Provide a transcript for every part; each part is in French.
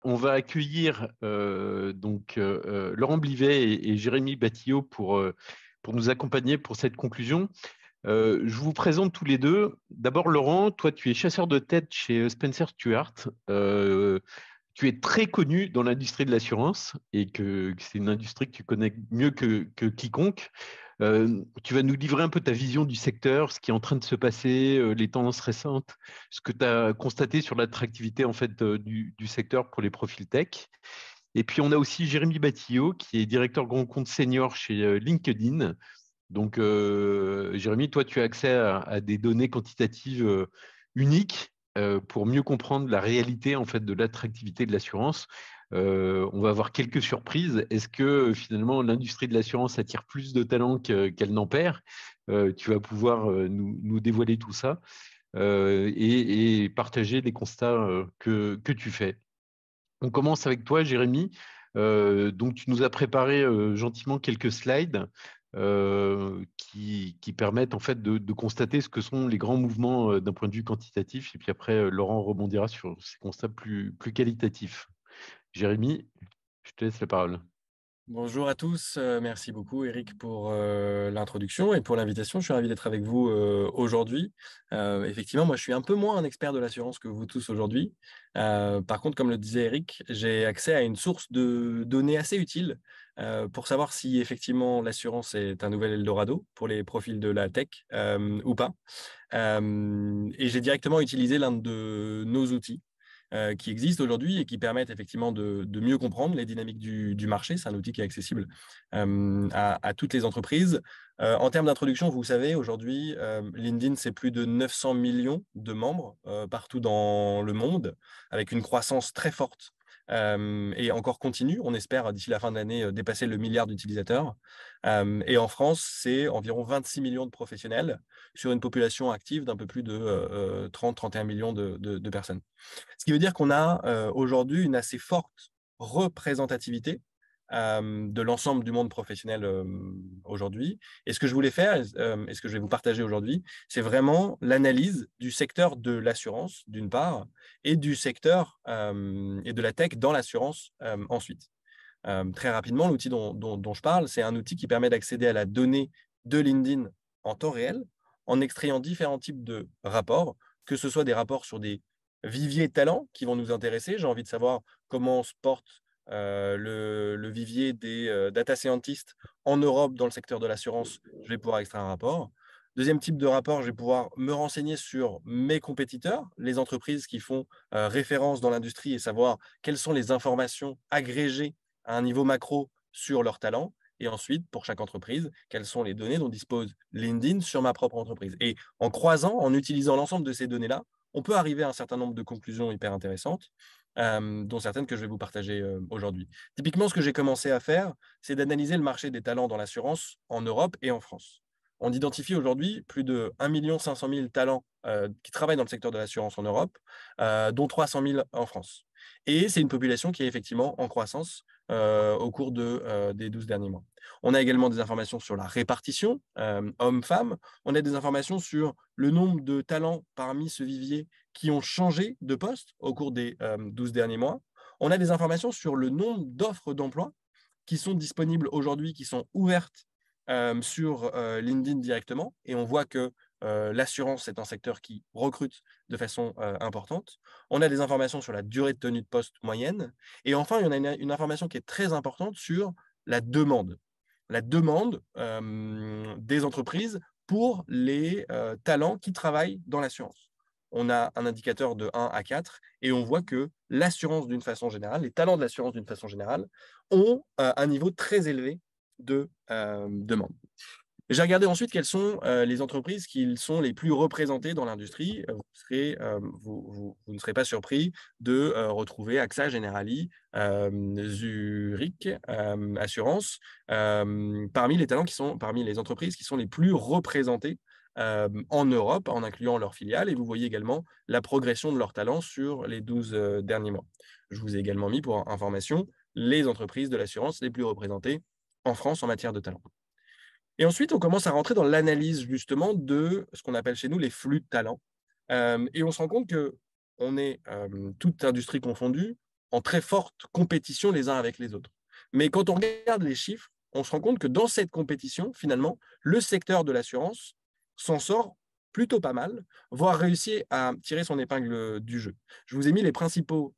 on va accueillir Laurent Blivet et Jérémy Batillot pour nous accompagner pour cette conclusion. Je vous présente tous les deux. D'abord, Laurent, toi, tu es chasseur de tête chez Spencer Stuart. Tu es très connu dans l'industrie de l'assurance et que c'est une industrie que tu connais mieux que quiconque. Tu vas nous livrer un peu ta vision du secteur, ce qui est en train de se passer, les tendances récentes, ce que tu as constaté sur l'attractivité en fait du secteur pour les profils tech. Et puis on a aussi Jérémy Batillot, qui est directeur grand compte senior chez LinkedIn. Donc Jérémy, toi tu as accès à des données quantitatives uniques pour mieux comprendre la réalité en fait de l'attractivité de l'assurance. On va avoir quelques surprises. Est-ce que finalement l'industrie de l'assurance attire plus de talents qu'elle n'en perd? Tu vas pouvoir nous dévoiler tout ça et partager les constats que tu fais. On commence avec toi, Jérémy. Donc, tu nous as préparé gentiment quelques slides qui permettent en fait de constater ce que sont les grands mouvements d'un point de vue quantitatif. Et puis après, Laurent rebondira sur ces constats plus qualitatifs. Jérémy, je te laisse la parole. Bonjour à tous, merci beaucoup Eric pour l'introduction et pour l'invitation. Je suis ravi d'être avec vous aujourd'hui. Effectivement, moi je suis un peu moins un expert de l'assurance que vous tous aujourd'hui. Par contre, comme le disait Eric, j'ai accès à une source de données assez utile pour savoir si effectivement l'assurance est un nouvel Eldorado pour les profils de la tech ou pas. Et j'ai directement utilisé l'un de nos outils qui existent aujourd'hui et qui permettent effectivement de mieux comprendre les dynamiques du marché. C'est un outil qui est accessible à toutes les entreprises. En termes d'introduction, vous savez, aujourd'hui, LinkedIn, c'est plus de 900 millions de membres partout dans le monde, avec une croissance très forte et encore continue. On espère d'ici la fin de l'année dépasser le milliard d'utilisateurs. Et en France, c'est environ 26 millions de professionnels sur une population active d'un peu plus de 30-31 millions de personnes. Ce qui veut dire qu'on a aujourd'hui une assez forte représentativité de l'ensemble du monde professionnel aujourd'hui. Et ce que je voulais faire, et ce que je vais vous partager aujourd'hui, c'est vraiment l'analyse du secteur de l'assurance, d'une part, et du secteur et de la tech dans l'assurance ensuite. Très rapidement, l'outil dont je parle, c'est un outil qui permet d'accéder à la donnée de LinkedIn en temps réel, en extrayant différents types de rapports, que ce soit des rapports sur des viviers de talents qui vont nous intéresser. J'ai envie de savoir comment se porte le vivier des data scientists en Europe dans le secteur de l'assurance. Je vais pouvoir extraire un rapport. Deuxième type de rapport, je vais pouvoir me renseigner sur mes compétiteurs, les entreprises qui font référence dans l'industrie et savoir quelles sont les informations agrégées à un niveau macro sur leurs talents. Et ensuite, pour chaque entreprise, quelles sont les données dont dispose LinkedIn sur ma propre entreprise. Et en croisant, en utilisant l'ensemble de ces données-là, on peut arriver à un certain nombre de conclusions hyper intéressantes, dont certaines que je vais vous partager aujourd'hui. Typiquement, ce que j'ai commencé à faire, c'est d'analyser le marché des talents dans l'assurance en Europe et en France. On identifie aujourd'hui plus de 1 500 000 talents qui travaillent dans le secteur de l'assurance en Europe, dont 300 000 en France. Et c'est une population qui est effectivement en croissance au cours des 12 derniers mois. On a également des informations sur la répartition hommes-femmes. On a des informations sur le nombre de talents parmi ce vivier qui ont changé de poste au cours des 12 derniers mois. On a des informations sur le nombre d'offres d'emploi qui sont disponibles aujourd'hui, qui sont ouvertes sur LinkedIn directement. Et on voit que l'assurance est un secteur qui recrute de façon importante. On a des informations sur la durée de tenue de poste moyenne. Et enfin, il y en a une information qui est très importante sur la demande. La demande des entreprises pour les talents qui travaillent dans l'assurance. On a un indicateur de 1 à 4 et on voit que l'assurance d'une façon générale, les talents de l'assurance d'une façon générale, ont un niveau très élevé de demande. J'ai regardé ensuite quelles sont les entreprises qui sont les plus représentées dans l'industrie. Vous ne serez pas surpris de retrouver AXA, Generali, Zurich Assurance parmi les talents qui sont parmi les entreprises qui sont les plus représentées en Europe, en incluant leurs filiales. Et vous voyez également la progression de leurs talents sur les 12 derniers mois. Je vous ai également mis pour information les entreprises de l'assurance les plus représentées en France en matière de talent. Et ensuite, on commence à rentrer dans l'analyse justement de ce qu'on appelle chez nous les flux de talents. Et on se rend compte qu'on est, toute industrie confondue, en très forte compétition les uns avec les autres. Mais quand on regarde les chiffres, on se rend compte que dans cette compétition, finalement, le secteur de l'assurance s'en sort plutôt pas mal, voire réussit à tirer son épingle du jeu. Je vous ai mis les principaux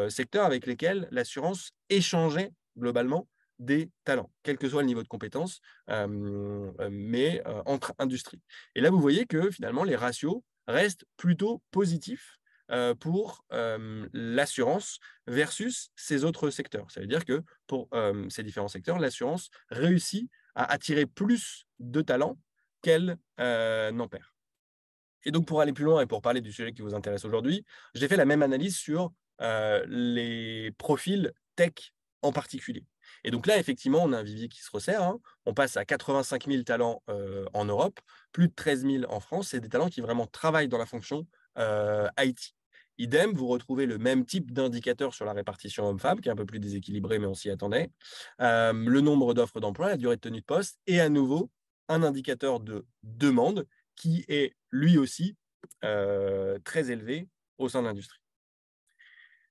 secteurs avec lesquels l'assurance échangeait globalement des talents, quel que soit le niveau de compétence, mais entre industries. Et là, vous voyez que finalement, les ratios restent plutôt positifs pour l'assurance versus ces autres secteurs. Ça veut dire que pour ces différents secteurs, l'assurance réussit à attirer plus de talents qu'elle n'en perd. Et donc, pour aller plus loin et pour parler du sujet qui vous intéresse aujourd'hui, j'ai fait la même analyse sur les profils tech en particulier. Et donc là, effectivement, on a un vivier qui se resserre. Hein. On passe à 85 000 talents en Europe, plus de 13 000 en France. C'est des talents qui vraiment travaillent dans la fonction IT. Idem, vous retrouvez le même type d'indicateur sur la répartition homme-femme, qui est un peu plus déséquilibré, mais on s'y attendait. Le nombre d'offres d'emploi, la durée de tenue de poste, et à nouveau, un indicateur de demande qui est lui aussi très élevé au sein de l'industrie.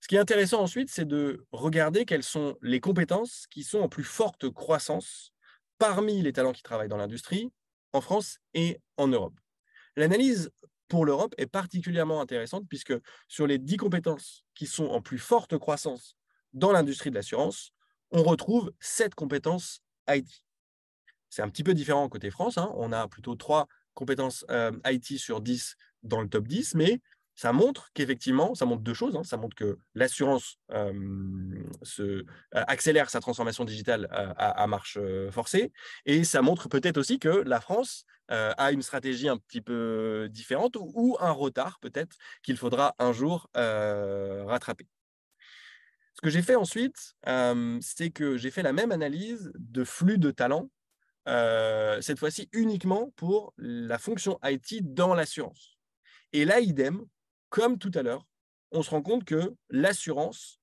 Ce qui est intéressant ensuite, c'est de regarder quelles sont les compétences qui sont en plus forte croissance parmi les talents qui travaillent dans l'industrie, en France et en Europe. L'analyse pour l'Europe est particulièrement intéressante puisque sur les 10 compétences qui sont en plus forte croissance dans l'industrie de l'assurance, on retrouve 7 compétences IT. C'est un petit peu différent côté France. Hein. On a plutôt 3 compétences IT sur 10 dans le top 10, mais ça montre qu'effectivement, ça montre deux choses. Hein. Ça montre que l'assurance accélère sa transformation digitale à marche forcée, et ça montre peut-être aussi que la France a une stratégie un petit peu différente ou un retard peut-être qu'il faudra un jour rattraper. Ce que j'ai fait ensuite, c'est que j'ai fait la même analyse de flux de talents cette fois-ci uniquement pour la fonction IT dans l'assurance. Et là, idem, comme tout à l'heure, on se rend compte que l'assurance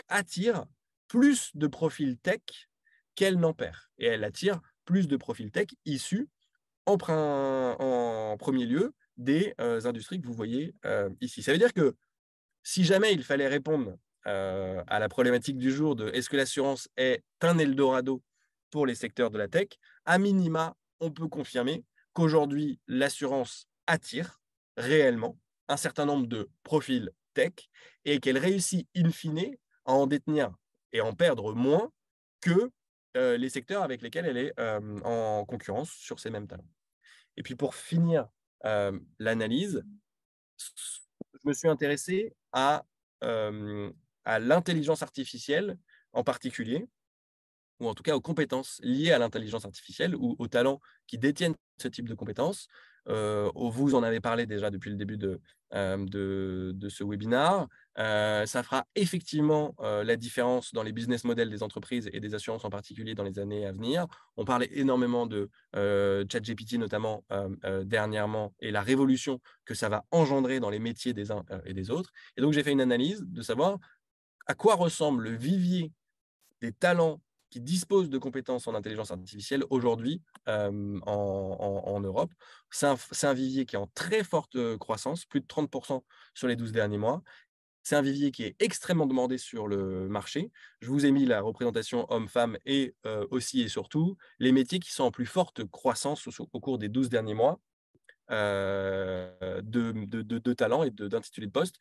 attire plus de profils tech qu'elle n'en perd. Et elle attire plus de profils tech issus en premier lieu des industries que vous voyez ici. Ça veut dire que si jamais il fallait répondre à la problématique du jour de est-ce que l'assurance est un Eldorado pour les secteurs de la tech, à minima, on peut confirmer qu'aujourd'hui, l'assurance attire réellement un certain nombre de profils tech et qu'elle réussit in fine à en détenir et en perdre moins que les secteurs avec lesquels elle est en concurrence sur ces mêmes talents. Et puis pour finir l'analyse, je me suis intéressé à l'intelligence artificielle en particulier, ou en tout cas aux compétences liées à l'intelligence artificielle ou aux talents qui détiennent ce type de compétences. Vous en avez parlé déjà depuis le début de ce webinaire. Ça fera effectivement la différence dans les business models des entreprises et des assurances en particulier dans les années à venir. On parlait énormément de ChatGPT notamment dernièrement et la révolution que ça va engendrer dans les métiers des uns et des autres. Et donc, j'ai fait une analyse de savoir à quoi ressemble le vivier des talents qui disposent de compétences en intelligence artificielle aujourd'hui en Europe. C'est un vivier qui est en très forte croissance, plus de 30% sur les 12 derniers mois. C'est un vivier qui est extrêmement demandé sur le marché. Je vous ai mis la représentation hommes-femmes et aussi et surtout les métiers qui sont en plus forte croissance au cours des 12 derniers mois de talents et d'intitulés de poste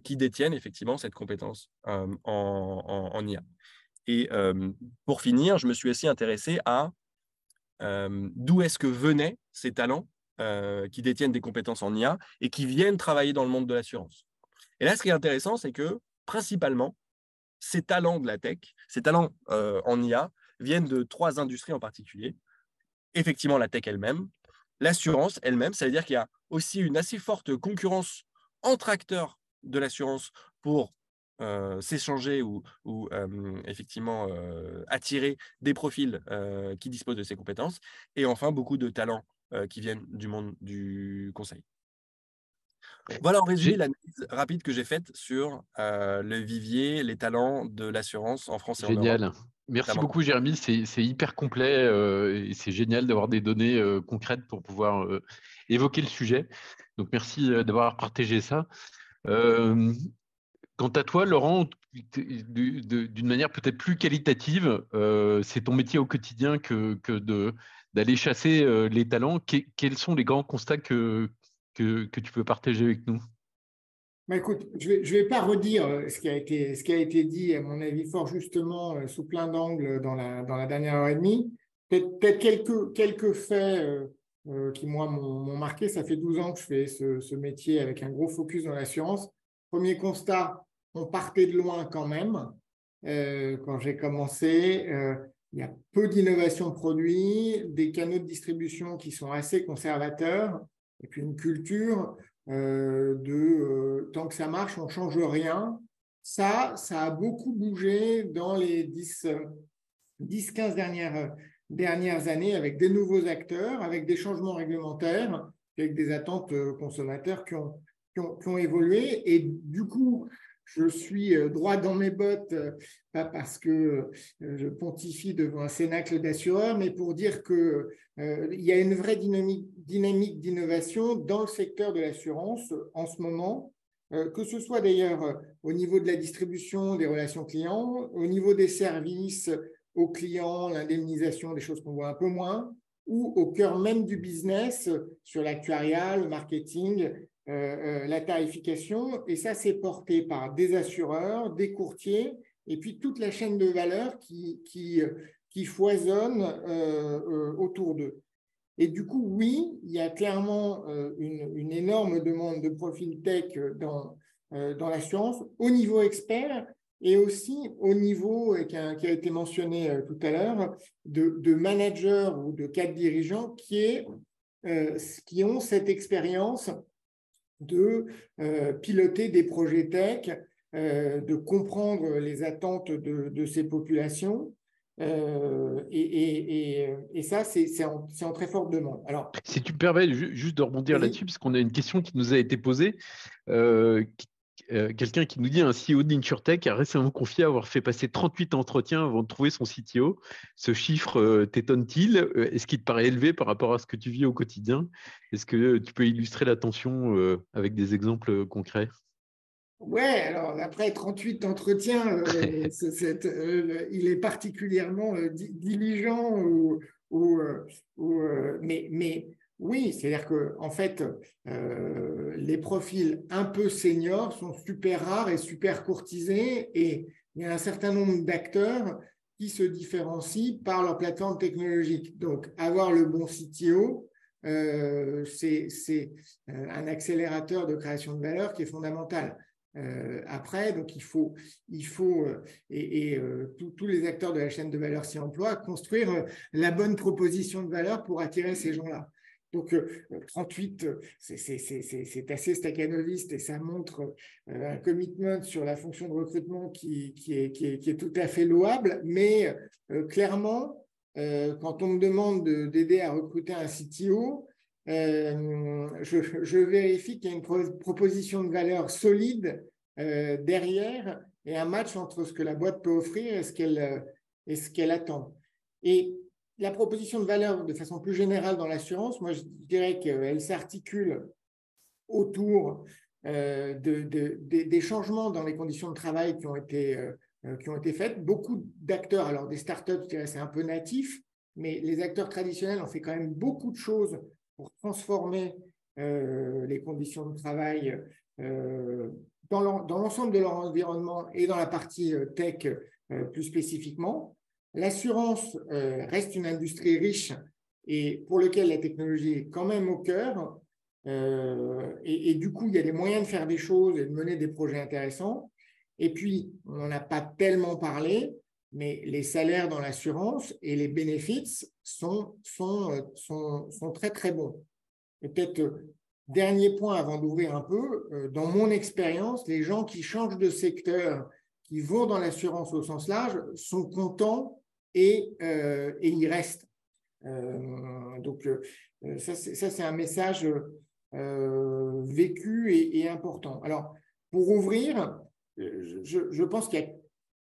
qui détiennent effectivement cette compétence en IA. Et pour finir, je me suis aussi intéressé à d'où est-ce que venaient ces talents qui détiennent des compétences en IA et qui viennent travailler dans le monde de l'assurance. Et là, ce qui est intéressant, c'est que principalement, ces talents de la tech, ces talents en IA, viennent de 3 industries en particulier. Effectivement, la tech elle-même, l'assurance elle-même, ça veut dire qu'il y a aussi une assez forte concurrence entre acteurs de l'assurance pour s'échanger ou effectivement attirer des profils qui disposent de ces compétences. Et enfin, beaucoup de talents qui viennent du monde du conseil. Voilà en résumé l'analyse rapide que j'ai faite sur le vivier, les talents de l'assurance en France et en Europe. Génial. Merci beaucoup, Jérémy. C'est hyper complet et c'est génial d'avoir des données concrètes pour pouvoir évoquer le sujet. Donc, merci d'avoir partagé ça. Quant à toi, Laurent, d'une manière peut-être plus qualitative, c'est ton métier au quotidien que d'aller chasser les talents. Quels sont les grands constats que tu peux partager avec nous? Bah, écoute, je vais pas redire ce qui a été dit, à mon avis, fort justement, sous plein d'angles dans la dernière heure et demie. Peut-être quelques faits qui, moi, m'ont marqué. Ça fait 12 ans que je fais ce métier avec un gros focus dans l'assurance. Premier constat, on partait de loin quand même. Quand j'ai commencé, il y a peu d'innovation de produits, des canaux de distribution qui sont assez conservateurs, et puis une culture tant que ça marche, on ne change rien. Ça a beaucoup bougé dans les 10-15 dernières années avec des nouveaux acteurs, avec des changements réglementaires, avec des attentes consommateurs qui ont évolué. Et du coup, je suis droit dans mes bottes, pas parce que je pontifie devant un cénacle d'assureurs, mais pour dire qu'il y a une vraie dynamique d'innovation dans le secteur de l'assurance en ce moment, que ce soit d'ailleurs au niveau de la distribution des relations clients, au niveau des services aux clients, l'indemnisation, des choses qu'on voit un peu moins, ou au cœur même du business sur l'actuariat, le marketing, la tarification. Et ça, c'est porté par des assureurs, des courtiers, et puis toute la chaîne de valeur qui foisonne autour d'eux. Et du coup, oui, il y a clairement une énorme demande de profil tech dans l'assurance au niveau expert et aussi au niveau qui a été mentionné tout à l'heure de managers ou de cadres dirigeants qui ont cette expérience de piloter des projets tech, de comprendre les attentes de ces populations. Et ça, c'est en très forte demande. Alors, Si tu me permets juste de rebondir là-dessus, parce qu'on a une question qui nous a été posée. Quelqu'un qui nous dit un CEO d'InsurTech a récemment confié avoir fait passer 38 entretiens avant de trouver son CTO. Ce chiffre t'étonne-t-il? Est-ce qu'il te paraît élevé par rapport à ce que tu vis au quotidien? Est-ce que tu peux illustrer la tension avec des exemples concrets? ouais, alors après 38 entretiens, il est particulièrement diligent mais oui, c'est-à-dire que en fait, les profils un peu seniors sont super rares et super courtisés et il y a un certain nombre d'acteurs qui se différencient par leur plateforme technologique. Donc, avoir le bon CTO, c'est un accélérateur de création de valeur qui est fondamental. Après, donc tous les acteurs de la chaîne de valeur s'y emploient, construire la bonne proposition de valeur pour attirer ces gens-là. Donc, 38, c'est assez stakhanoviste et ça montre un commitment sur la fonction de recrutement qui est tout à fait louable. Mais clairement, quand on me demande d'aider à recruter un CTO, je vérifie qu'il y a une proposition de valeur solide derrière et un match entre ce que la boîte peut offrir et ce qu'elle attend. Et la proposition de valeur, de façon plus générale dans l'assurance, moi je dirais qu'elle s'articule autour des changements dans les conditions de travail qui ont été faites. Beaucoup d'acteurs, alors des startups, je dirais c'est un peu natif, mais les acteurs traditionnels ont fait quand même beaucoup de choses pour transformer les conditions de travail dans l'ensemble de leur environnement et dans la partie tech plus spécifiquement. L'assurance reste une industrie riche et pour laquelle la technologie est quand même au cœur. Et du coup, il y a des moyens de faire des choses et de mener des projets intéressants. Et puis, on n'en a pas tellement parlé, mais les salaires dans l'assurance et les bénéfices sont très, très bons. Et peut-être, dernier point avant d'ouvrir un peu, dans mon expérience, les gens qui changent de secteur, qui vont dans l'assurance au sens large, sont contents et y restent. Donc, ça, c'est un message vécu et important. Alors, pour ouvrir, je pense qu'il y a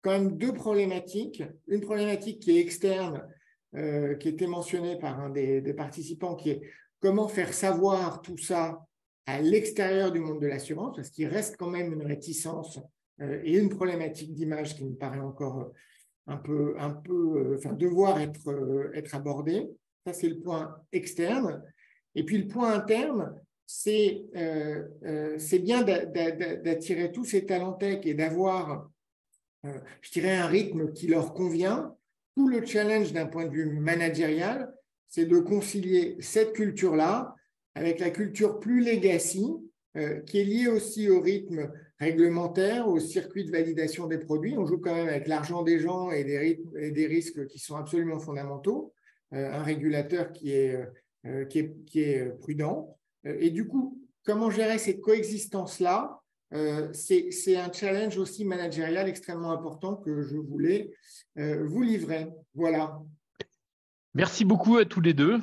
quand même deux problématiques. Une problématique qui est externe, qui était mentionnée par un des participants, qui est comment faire savoir tout ça à l'extérieur du monde de l'assurance, parce qu'il reste quand même une réticence et une problématique d'image qui me paraît encore devoir être abordée. Ça, c'est le point externe. Et puis, le point interne, c'est bien d'attirer tous ces talents tech et d'avoir, je dirais, un rythme qui leur convient. Tout le challenge d'un point de vue managérial, c'est de concilier cette culture-là avec la culture plus legacy, qui est liée aussi au rythme réglementaire, au circuit de validation des produits. On joue quand même avec l'argent des gens et des risques qui sont absolument fondamentaux. Un régulateur qui est prudent. Et du coup, comment gérer cette coexistence-là, c'est un challenge aussi managérial extrêmement important que je voulais vous livrer. Voilà. Merci beaucoup à tous les deux.